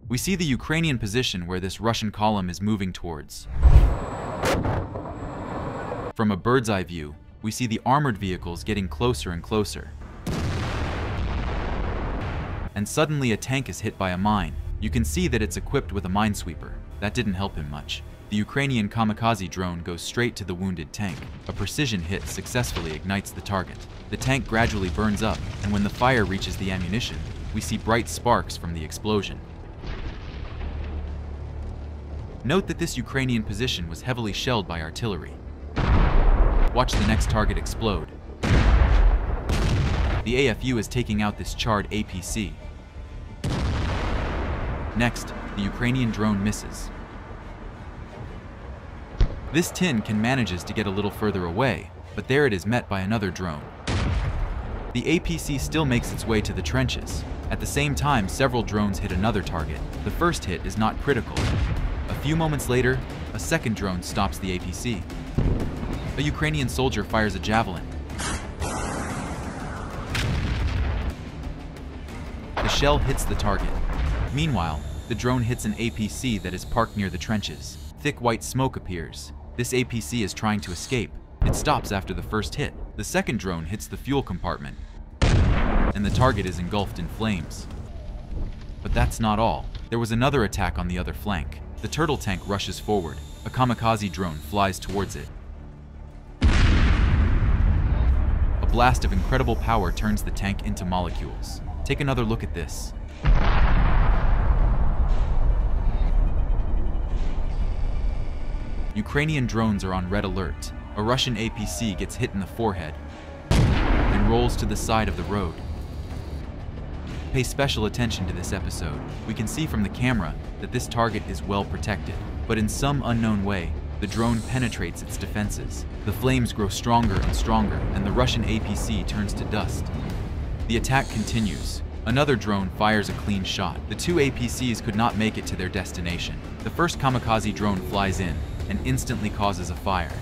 We see the Ukrainian position where this Russian column is moving towards. From a bird's eye view, we see the armored vehicles getting closer and closer. And suddenly a tank is hit by a mine. You can see that it's equipped with a minesweeper. That didn't help him much. The Ukrainian kamikaze drone goes straight to the wounded tank. A precision hit successfully ignites the target. The tank gradually burns up, and when the fire reaches the ammunition, we see bright sparks from the explosion. Note that this Ukrainian position was heavily shelled by artillery. Watch the next target explode. The AFU is taking out this charred APC. Next, the Ukrainian drone misses. This tin can manages to get a little further away, but there it is met by another drone. The APC still makes its way to the trenches. At the same time, several drones hit another target. The first hit is not critical. A few moments later, a second drone stops the APC. A Ukrainian soldier fires a javelin. The shell hits the target. Meanwhile, the drone hits an APC that is parked near the trenches. Thick white smoke appears. This APC is trying to escape. It stops after the first hit. The second drone hits the fuel compartment, and the target is engulfed in flames. But that's not all. There was another attack on the other flank. The turtle tank rushes forward. A kamikaze drone flies towards it. A blast of incredible power turns the tank into molecules. Take another look at this. Ukrainian drones are on red alert. A Russian APC gets hit in the forehead and rolls to the side of the road. Pay special attention to this episode. We can see from the camera that this target is well protected, but in some unknown way, the drone penetrates its defenses. The flames grow stronger and stronger, and the Russian APC turns to dust. The attack continues. Another drone fires a clean shot. The two APCs could not make it to their destination. The first kamikaze drone flies in and instantly causes a fire.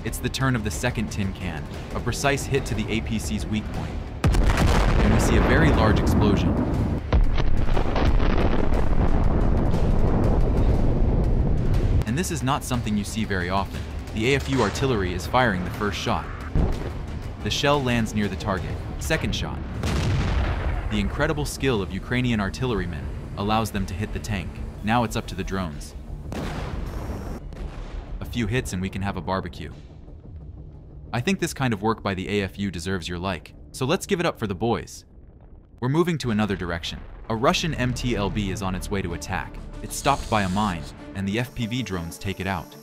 It's the turn of the second tin can, a precise hit to the APC's weak point, and we see a very large explosion. And this is not something you see very often. The AFU artillery is firing the first shot. The shell lands near the target. Second shot. The incredible skill of Ukrainian artillerymen allows them to hit the tank. Now it's up to the drones. A few hits and we can have a barbecue. I think this kind of work by the AFU deserves your like, so let's give it up for the boys. We're moving to another direction. A Russian MTLB is on its way to attack. It's stopped by a mine, and the FPV drones take it out.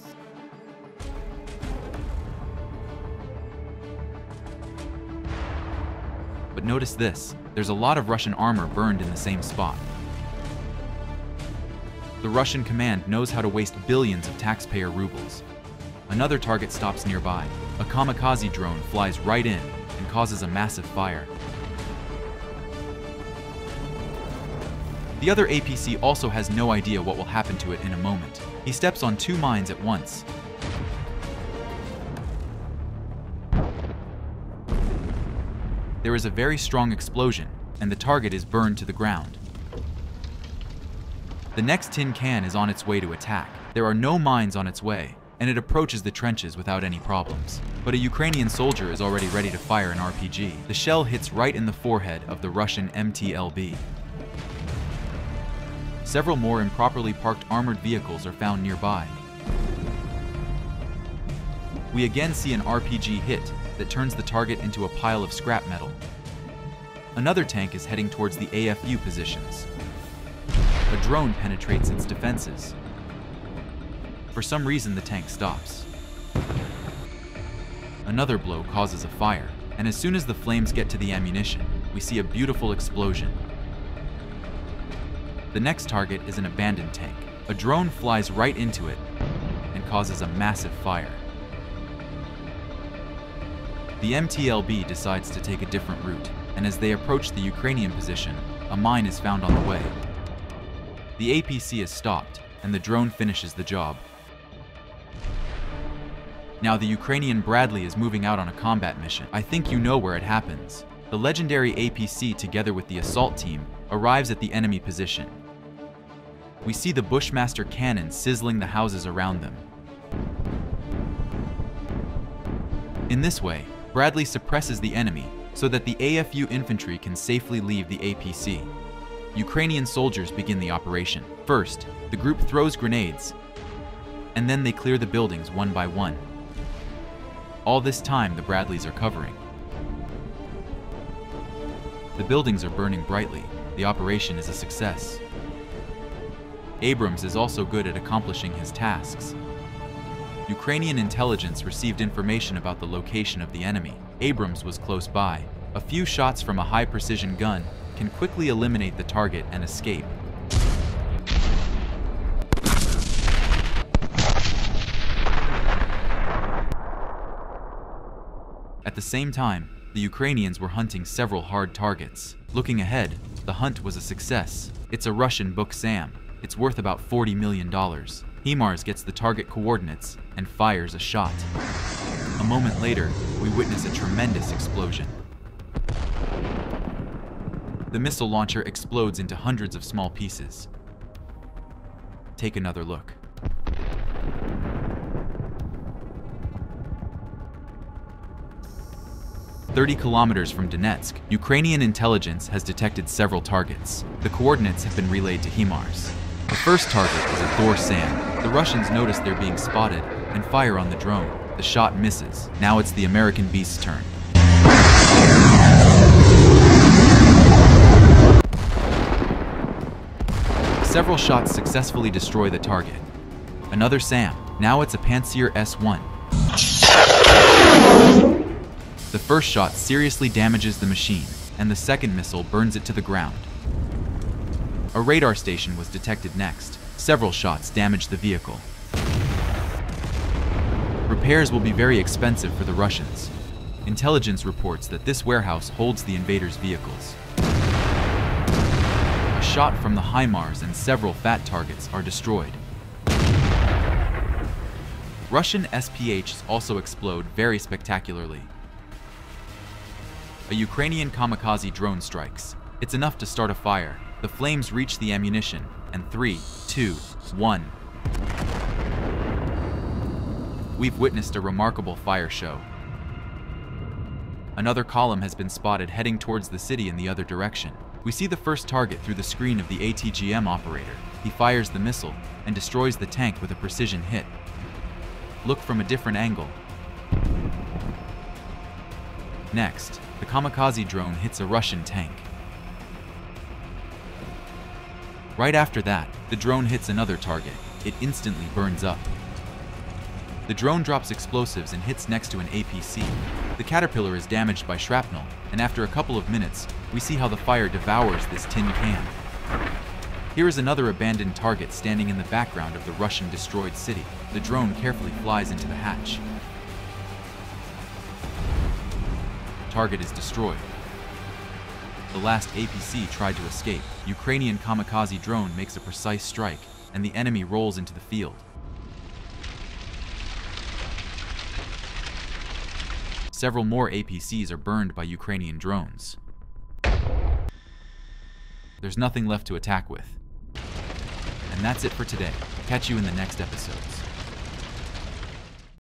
But notice this, there's a lot of Russian armor burned in the same spot. The Russian command knows how to waste billions of taxpayer rubles. Another target stops nearby. A kamikaze drone flies right in and causes a massive fire. The other APC also has no idea what will happen to it in a moment. He steps on two mines at once. There is a very strong explosion, and the target is burned to the ground. The next tin can is on its way to attack. There are no mines on its way, and it approaches the trenches without any problems. But a Ukrainian soldier is already ready to fire an RPG. The shell hits right in the forehead of the Russian MTLB. Several more improperly parked armored vehicles are found nearby. We again see an RPG hit that turns the target into a pile of scrap metal. Another tank is heading towards the AFU positions. A drone penetrates its defenses. For some reason, the tank stops. Another blow causes a fire, and as soon as the flames get to the ammunition, we see a beautiful explosion. The next target is an abandoned tank. A drone flies right into it and causes a massive fire. The MTLB decides to take a different route, and as they approach the Ukrainian position, a mine is found on the way. The APC is stopped, and the drone finishes the job. Now the Ukrainian Bradley is moving out on a combat mission. I think you know where it happens. The legendary APC together with the assault team arrives at the enemy position. We see the Bushmaster cannon sizzling the houses around them. In this way, Bradley suppresses the enemy so that the AFU infantry can safely leave the APC. Ukrainian soldiers begin the operation. First, the group throws grenades, and then they clear the buildings one by one. All this time, the Bradleys are covering. The buildings are burning brightly. The operation is a success. Abrams is also good at accomplishing his tasks. Ukrainian intelligence received information about the location of the enemy. Abrams was close by. A few shots from a high-precision gun can quickly eliminate the target and escape. At the same time, the Ukrainians were hunting several hard targets. Looking ahead, the hunt was a success. It's a Russian book SAM. It's worth about $40 million. HIMARS gets the target coordinates and fires a shot. A moment later, we witness a tremendous explosion. The missile launcher explodes into hundreds of small pieces. Take another look. "30 kilometers from Donetsk, Ukrainian intelligence has detected several targets. The coordinates have been relayed to HIMARS. The first target is a Thor SAM. The Russians notice they're being spotted and fire on the drone. The shot misses. Now it's the American Beast's turn. Several shots successfully destroy the target. Another SAM. Now it's a Pantsir S1. The first shot seriously damages the machine, and the second missile burns it to the ground. A radar station was detected next. Several shots damaged the vehicle. Repairs will be very expensive for the Russians. Intelligence reports that this warehouse holds the invaders' vehicles. A shot from the HIMARS and several fat targets are destroyed. Russian SPHs also explode very spectacularly. A Ukrainian kamikaze drone strikes. It's enough to start a fire. The flames reach the ammunition, and 3, 2, 1. We've witnessed a remarkable fire show. Another column has been spotted heading towards the city in the other direction. We see the first target through the screen of the ATGM operator. He fires the missile and destroys the tank with a precision hit. Look from a different angle. Next, the kamikaze drone hits a Russian tank. Right after that, the drone hits another target. It instantly burns up. The drone drops explosives and hits next to an APC. The Caterpillar is damaged by shrapnel, and after a couple of minutes, we see how the fire devours this tin can. Here is another abandoned target standing in the background of the Russian destroyed city. The drone carefully flies into the hatch. Target is destroyed. The last APC tried to escape. Ukrainian kamikaze drone makes a precise strike, and the enemy rolls into the field. Several more APCs are burned by Ukrainian drones. There's nothing left to attack with. And that's it for today. Catch you in the next episodes.